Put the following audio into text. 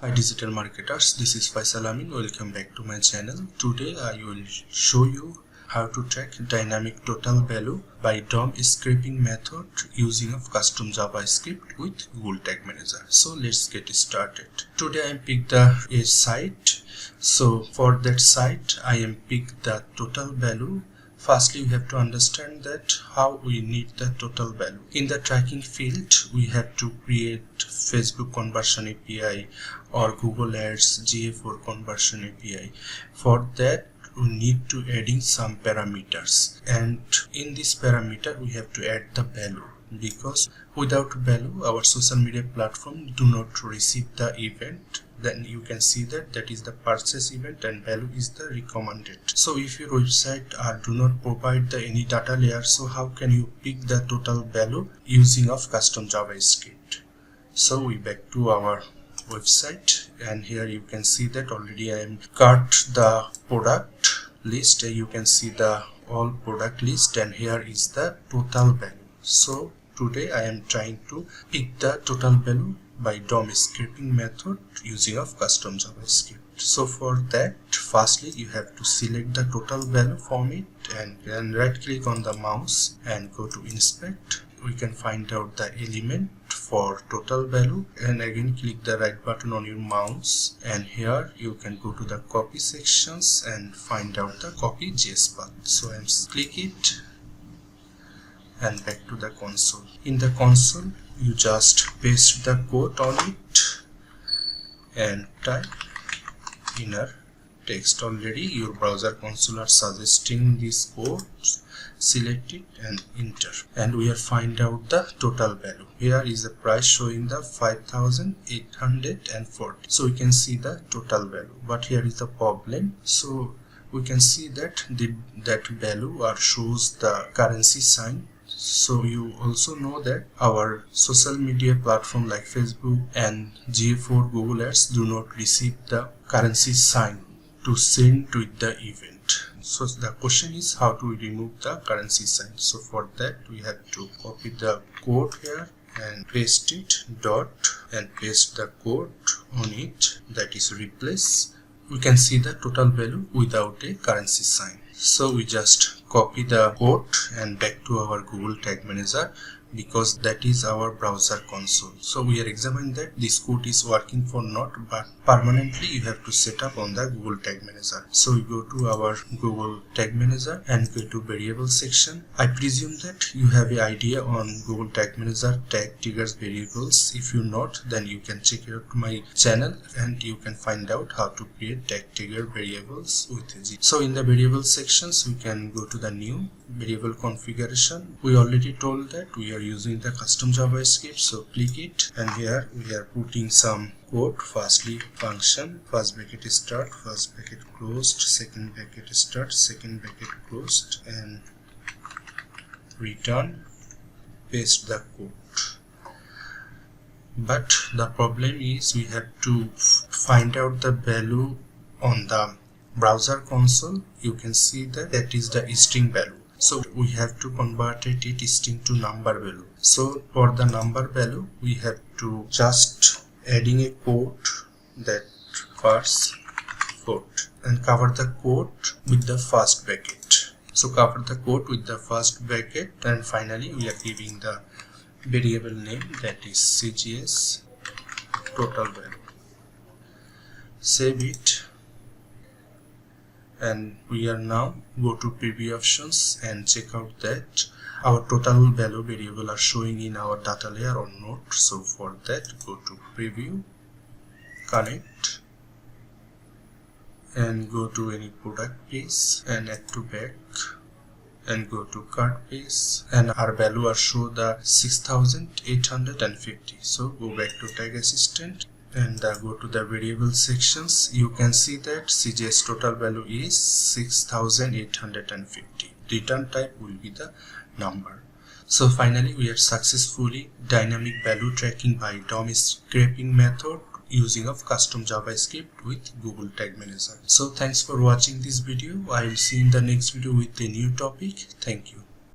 Hi digital marketers, this is Faisal Amin. Welcome back to my channel. Today I will show you how to track dynamic total value by DOM scraping method using of custom JavaScript with Google Tag Manager. So let's get started. Today I picked a site. So for that site I am picked the total value. Firstly, we have to understand that how we need the total value. In the tracking field, we have to create Facebook conversion API or Google Ads GA4 conversion API. For that, we need to adding some parameters, and in this parameter we have to add the value, because without value our social media platform do not receive the event. Then you can see that is the purchase event and value is the recommended. So if your website do not provide any data layer, so how can you pick the total value using of custom JavaScript? So we back to our website, and here you can see that already I am cut the product list. You can see the all product list, and here is the total value. So today I am trying to pick the total value by DOM scraping method using of custom JavaScript. So for that, firstly you have to select the total value from it, and then right click on the mouse and go to inspect. We can find out the element for total value, and again click the right button on your mouse, and here you can go to the copy sections and find out the copy JS path. So I'm click it and back to the console. In the console you just paste the code on it and type inner text. Already your browser console are suggesting this code. Select it and enter, and we are find out the total value. Here is the price showing the 5,840. So we can see the total value, but here is the problem. So we can see that that value shows the currency sign. So you also know that our social media platform like Facebook and GA4 Google Ads do not receive the currency sign to send to the event. So the question is, how do we remove the currency sign? So for that we have to copy the code here and paste it, dot, and paste the code on it, that is replace. We can see the total value without a currency sign. So we just copy the code and back to our Google Tag Manager, because that is our browser console. So we are examining that this code is working for not, but permanently you have to set up on the Google Tag Manager. So we go to our Google Tag Manager and go to variable section. I presume that you have an idea on Google Tag Manager tag triggers variables. If you not, then you can check out my channel and you can find out how to create tag trigger variables with G. So in the variable sections we can go to the new variable configuration. We already told that we are using the custom JavaScript, so click it, and here we are putting some code. Firstly function, first bracket start, first bracket closed, second bracket start, second bracket closed, and return, paste the code. But the problem is we have to find out the value on the browser console. You can see that is the string value. So we have to convert it string to number value. So for the number value we have to just adding a code, that first code, and cover the code with the first bracket. So cover the code with the first bracket, and finally we are giving the variable name, that is CGS total value. Save it, and we are now go to preview options and check out that our total value variable are showing in our data layer or not. So for that go to preview, connect, and go to any product page and add to back, and go to cart page, and our value are show the 6,850. So go back to tag assistant and go to the variable sections. You can see that CJS total value is 6,850. Return type will be the number. So finally we are successfully dynamic value tracking by DOM scraping method using of custom JavaScript with Google Tag Manager. So thanks for watching this video. I will see you in the next video with a new topic. Thank you.